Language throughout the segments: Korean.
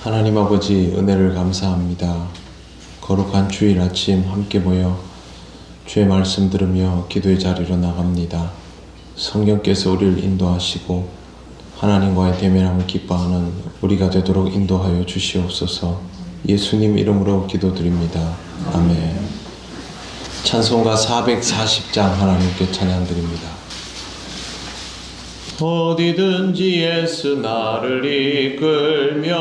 하나님 아버지 은혜를 감사합니다. 거룩한 주일 아침 함께 모여 주의 말씀 들으며 기도의 자리로 나갑니다. 성령께서 우리를 인도하시고 하나님과의 대면함을 기뻐하는 우리가 되도록 인도하여 주시옵소서. 예수님 이름으로 기도드립니다. 아멘. 찬송가 440장 하나님께 찬양드립니다. 어디든지 예수 나를 이끌면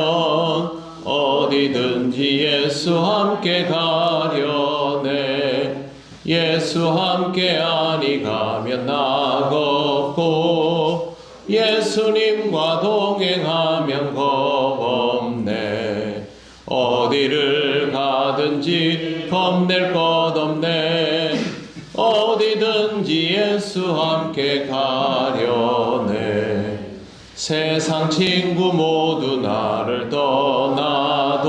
어디든지 예수 함께 가려네. 예수 함께 아니 가면 나겁고 예수님과 동행하면 겁없네. 어디를 가든지 겁낼 것 없네. 어디든지 예수 함께 가려네. 세상 친구 모두 나를 떠나도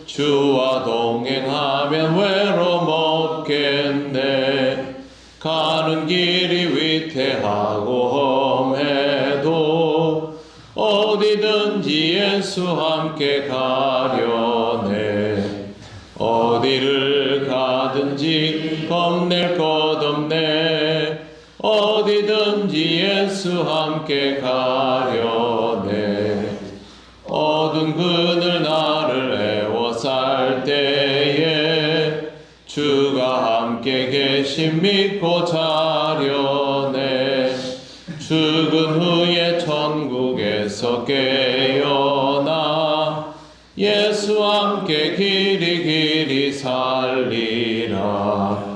주와 동행하면 외로움 없겠네. 가는 길이 위태하고 험해도 어디든지 예수 함께 가려네. 어디를 가든지 겁낼 것 없네. 어디든지 예수 함께 가려네. 어두운 그늘 나를 애워쌀 때에 주가 함께 계심 믿고 자려네. 죽은 후에 천국에서 깨어나 예수 함께 길이 살리라.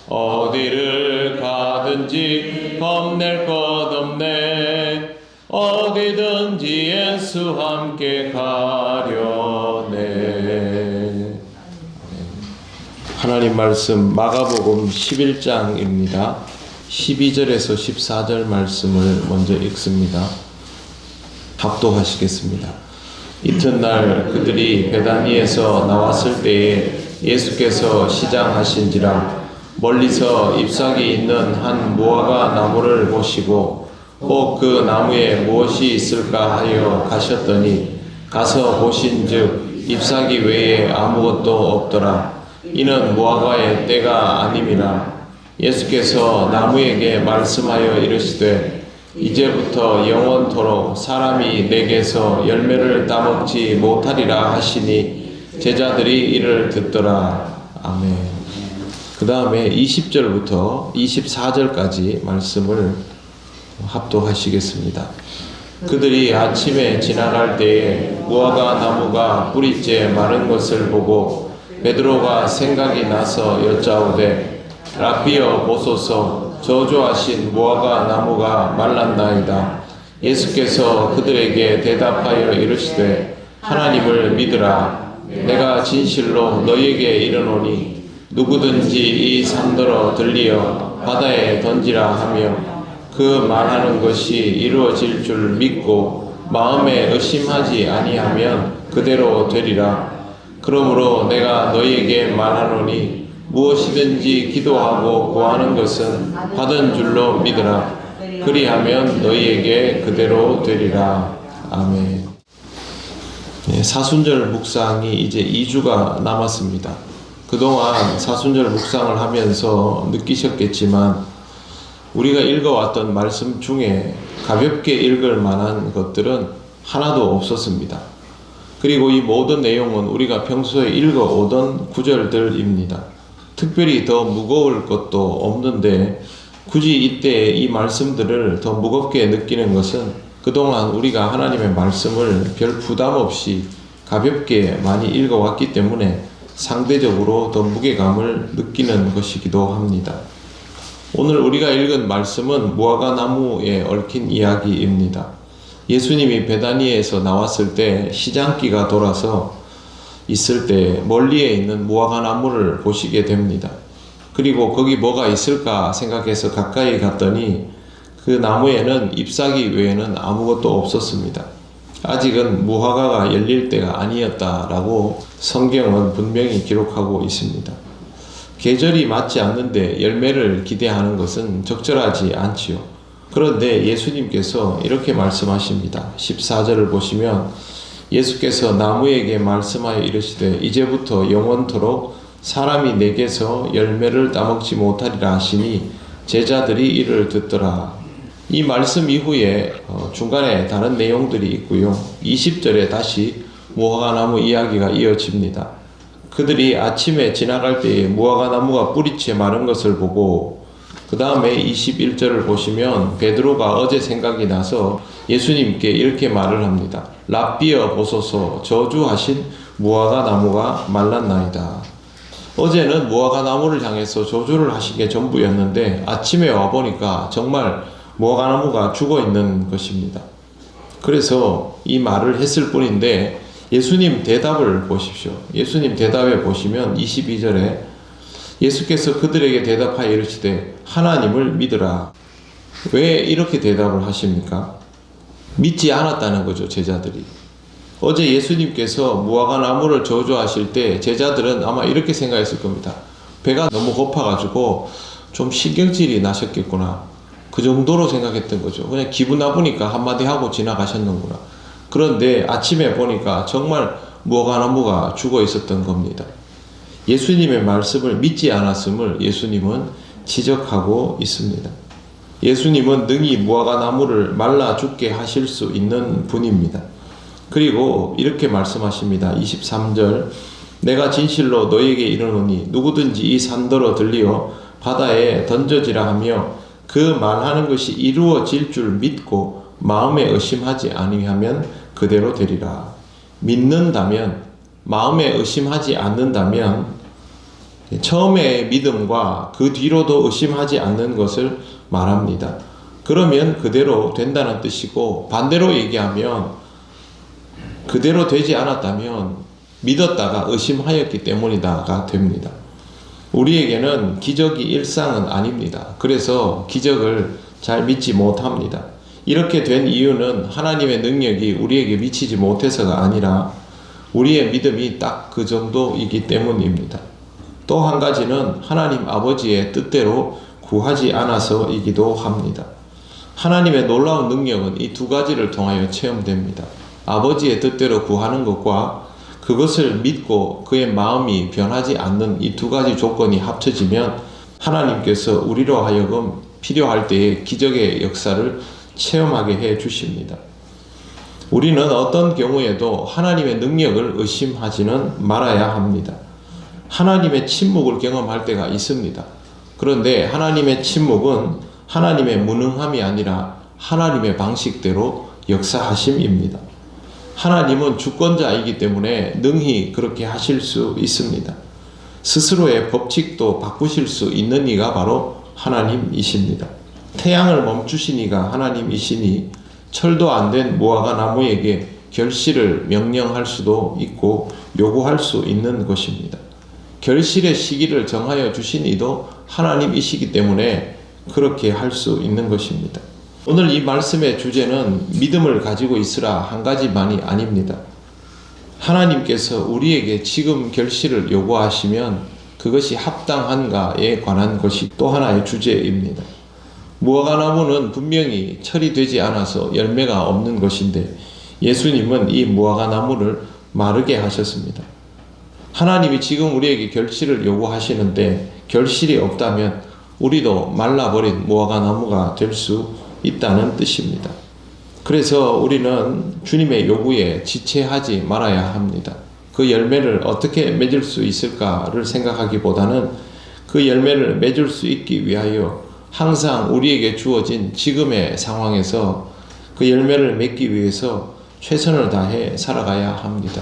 어디를 가든지 겁낼 것 없네. 어디든지 예수 함께 가려네. 하나님 말씀 마가복음 11장입니다. 12절에서 14절 말씀을 먼저 읽습니다. 합독하시겠습니다. 이튿날 그들이 베다니에서 나왔을 때에 예수께서 시장하신지라 멀리서 잎사귀 있는 한 무화과 나무를 보시고 혹 그 나무에 무엇이 있을까 하여 가셨더니 가서 보신즉 잎사귀 외에 아무것도 없더라. 이는 무화과의 때가 아님이라. 예수께서 나무에게 말씀하여 이르시되 이제부터 영원토록 사람이 내게서 열매를 따먹지 못하리라 하시니 제자들이 이를 듣더라. 아멘. 그 다음에 20절부터 24절까지 말씀을 합독하시겠습니다. 그들이 아침에 지나갈 때에 무화과 나무가 뿌리째 마른 것을 보고 베드로가 생각이 나서 여짜오되 라비여 보소서 저주하신 무화과 나무가 말랐나이다. 예수께서 그들에게 대답하여 이르시되 하나님을 믿으라. 내가 진실로 너희에게 이르노니 누구든지 이 산더러 들리어 바다에 던지라 하며 그 말하는 것이 이루어질 줄 믿고 마음에 의심하지 아니하면 그대로 되리라. 그러므로 내가 너희에게 말하노니 무엇이든지 기도하고 구하는 것은 받은 줄로 믿으라. 그리하면 너희에게 그대로 되리라. 아멘. 사순절 묵상이 이제 2주가 남았습니다. 그동안 사순절 묵상을 하면서 느끼셨겠지만 우리가 읽어왔던 말씀 중에 가볍게 읽을 만한 것들은 하나도 없었습니다. 그리고 이 모든 내용은 우리가 평소에 읽어오던 구절들입니다. 특별히 더 무거울 것도 없는데 굳이 이때 이 말씀들을 더 무겁게 느끼는 것은 그동안 우리가 하나님의 말씀을 별 부담 없이 가볍게 많이 읽어왔기 때문에 상대적으로 더 무게감을 느끼는 것이기도 합니다. 오늘 우리가 읽은 말씀은 무화과 나무에 얽힌 이야기입니다. 예수님이 베다니에서 나왔을 때 시장기가 돌아서 있을 때 멀리에 있는 무화과 나무를 보시게 됩니다. 그리고 거기 뭐가 있을까 생각해서 가까이 갔더니 그 나무에는 잎사귀 외에는 아무것도 없었습니다. 아직은 무화과가 열릴 때가 아니었다라고 성경은 분명히 기록하고 있습니다. 계절이 맞지 않는데 열매를 기대하는 것은 적절하지 않지요. 그런데 예수님께서 이렇게 말씀하십니다. 14절을 보시면 예수께서 나무에게 말씀하여 이르시되 이제부터 영원토록 사람이 내게서 열매를 따먹지 못하리라 하시니 제자들이 이를 듣더라. 이 말씀 이후에 중간에 다른 내용들이 있고요. 20절에 다시 무화과나무 이야기가 이어집니다. 그들이 아침에 지나갈 때에 무화과나무가 뿌리채 마른 것을 보고 그 다음에 21절을 보시면 베드로가 어제 생각이 나서 예수님께 이렇게 말을 합니다. 랍비여 보소서 저주하신 무화과나무가 말랐나이다. 어제는 무화과나무를 향해서 저주를 하신 게 전부였는데 아침에 와보니까 정말 무화과나무가 죽어있는 것입니다. 그래서 이 말을 했을 뿐인데 예수님 대답을 보십시오. 예수님 대답에 보시면 22절에 예수께서 그들에게 대답하여 이르시되 하나님을 믿으라. 왜 이렇게 대답을 하십니까? 믿지 않았다는 거죠, 제자들이. 어제 예수님께서 무화과나무를 저주하실 때 제자들은 아마 이렇게 생각했을 겁니다. 배가 너무 고파가지고 좀 신경질이 나셨겠구나. 그 정도로 생각했던 거죠. 그냥 기분 나쁘니까 한마디 하고 지나가셨는구나. 그런데 아침에 보니까 정말 무화과나무가 죽어 있었던 겁니다. 예수님의 말씀을 믿지 않았음을 예수님은 지적하고 있습니다. 예수님은 능히 무화과나무를 말라 죽게 하실 수 있는 분입니다. 그리고 이렇게 말씀하십니다. 23절 내가 진실로 너희에게 이르노니 누구든지 이 산더러 들리어 바다에 던져지라 하며 그 말하는 것이 이루어질 줄 믿고 마음에 의심하지 아니하면 그대로 되리라. 믿는다면, 마음에 의심하지 않는다면 처음의 믿음과 그 뒤로도 의심하지 않는 것을 말합니다. 그러면 그대로 된다는 뜻이고, 반대로 얘기하면 그대로 되지 않았다면 믿었다가 의심하였기 때문이다가 됩니다. 우리에게는 기적이 일상은 아닙니다. 그래서 기적을 잘 믿지 못합니다. 이렇게 된 이유는 하나님의 능력이 우리에게 미치지 못해서가 아니라 우리의 믿음이 딱 그 정도이기 때문입니다. 또 한 가지는 하나님 아버지의 뜻대로 구하지 않아서이기도 합니다. 하나님의 놀라운 능력은 이 두 가지를 통하여 체험됩니다. 아버지의 뜻대로 구하는 것과 그것을 믿고 그의 마음이 변하지 않는 이 두 가지 조건이 합쳐지면 하나님께서 우리로 하여금 필요할 때에 기적의 역사를 체험하게 해 주십니다. 우리는 어떤 경우에도 하나님의 능력을 의심하지는 말아야 합니다. 하나님의 침묵을 경험할 때가 있습니다. 그런데 하나님의 침묵은 하나님의 무능함이 아니라 하나님의 방식대로 역사하심입니다. 하나님은 주권자이기 때문에 능히 그렇게 하실 수 있습니다. 스스로의 법칙도 바꾸실 수 있는 이가 바로 하나님이십니다. 태양을 멈추신 이가 하나님이시니 철도 안 된 무화과나무에게 결실을 명령할 수도 있고 요구할 수 있는 것입니다. 결실의 시기를 정하여 주신 이도 하나님이시기 때문에 그렇게 할 수 있는 것입니다. 오늘 이 말씀의 주제는 믿음을 가지고 있으라 한 가지만이 아닙니다. 하나님께서 우리에게 지금 결실을 요구하시면 그것이 합당한가에 관한 것이 또 하나의 주제입니다. 무화과나무는 분명히 철이 되지 않아서 열매가 없는 것인데 예수님은 이 무화과나무를 마르게 하셨습니다. 하나님이 지금 우리에게 결실을 요구하시는데 결실이 없다면 우리도 말라버린 무화과나무가 될 수 있다는 뜻입니다. 그래서 우리는 주님의 요구에 지체하지 말아야 합니다. 그 열매를 어떻게 맺을 수 있을까를 생각하기보다는 그 열매를 맺을 수 있기 위하여 항상 우리에게 주어진 지금의 상황에서 그 열매를 맺기 위해서 최선을 다해 살아가야 합니다.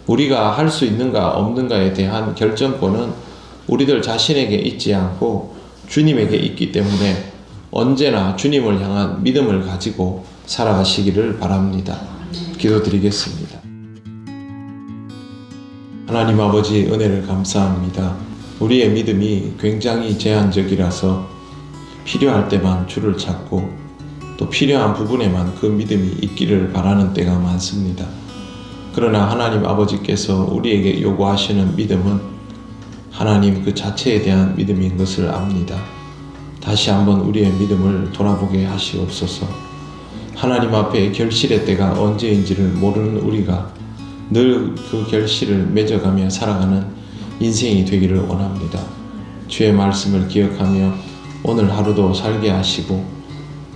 우리가 할 수 있는가 없는가에 대한 결정권은 우리들 자신에게 있지 않고 주님에게 있기 때문에 언제나 주님을 향한 믿음을 가지고 살아가시기를 바랍니다. 기도드리겠습니다. 하나님 아버지 은혜를 감사합니다. 우리의 믿음이 굉장히 제한적이라서 필요할 때만 주를 찾고 또 필요한 부분에만 그 믿음이 있기를 바라는 때가 많습니다. 그러나 하나님 아버지께서 우리에게 요구하시는 믿음은 하나님 그 자체에 대한 믿음인 것을 압니다. 다시 한번 우리의 믿음을 돌아보게 하시옵소서. 하나님 앞에 결실의 때가 언제인지를 모르는 우리가 늘 그 결실을 맺어가며 살아가는 인생이 되기를 원합니다. 주의 말씀을 기억하며 오늘 하루도 살게 하시고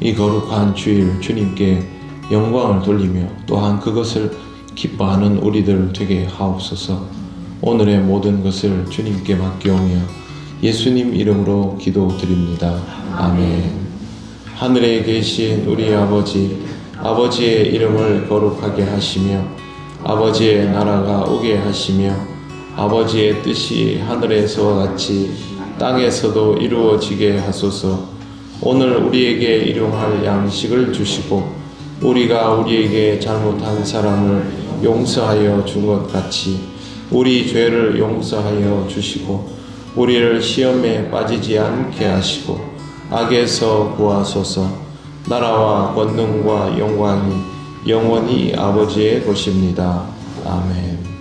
이 거룩한 주일 주님께 영광을 돌리며 또한 그것을 기뻐하는 우리들 되게 하옵소서. 오늘의 모든 것을 주님께 맡겨오며 예수님 이름으로 기도드립니다. 아멘. 하늘에 계신 우리 아버지, 아버지의 이름을 거룩하게 하시며 아버지의 나라가 오게 하시며 아버지의 뜻이 하늘에서와 같이 땅에서도 이루어지게 하소서. 오늘 우리에게 일용할 양식을 주시고 우리가 우리에게 잘못한 사람을 용서하여 준 것 같이 우리 죄를 용서하여 주시고 우리를 시험에 빠지지 않게 하시고 악에서 구하소서. 나라와 권능과 영광이 영원히 아버지의 것입니다. 아멘.